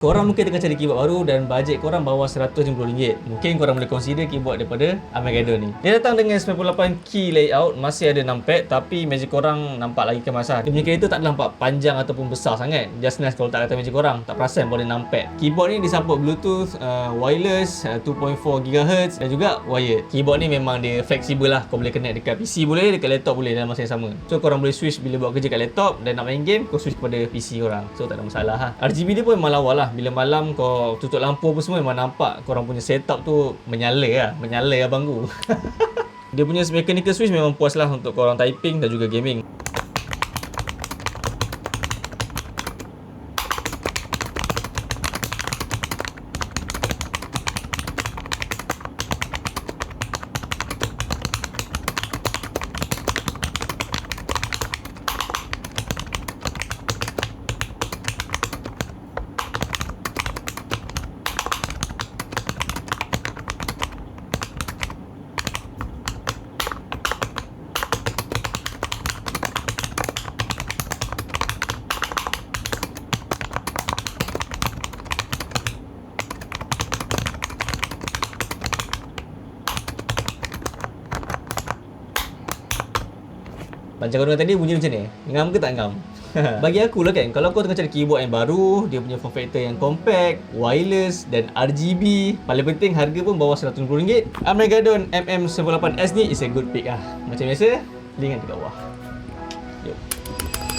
Korang mungkin tengah cari keyboard baru dan bajet korang bawah RM150. Mungkin korang boleh consider keyboard daripada Armageddon ni. Dia datang dengan 98 key layout, masih ada numpad, tapi meja korang nampak lagi kemasan. Dia punya kereta tak ada nampak panjang ataupun besar sangat. Just nice kalau tak kata meja korang, tak perasan boleh numpad. Keyboard ni disupport Bluetooth, wireless, 2.4 GHz dan juga wired. Keyboard ni memang dia fleksibel lah. Kau boleh connect dekat PC boleh, dekat laptop boleh dalam masa yang sama. So korang boleh switch bila buat kerja kat laptop dan nak main game, kau switch kepada PC korang. So tak ada masalah lah. RGB dia pun memang lawa lah. Bila malam kau tutup lampu apa semua memang nampak korang punya setup tu menyala abangku. Dia punya mechanical switch memang puas lah untuk korang typing dan juga gaming. Macam kau dengar tadi bunyi macam ni? Ngam ke tak ngam? Bagi aku lah kan, kalau kau tengah cari keyboard yang baru, dia punya form factor yang compact, wireless dan RGB, paling penting harga pun bawah RM150, Armageddon MM98S ni is a good pick lah. Macam biasa, link ada kat bawah.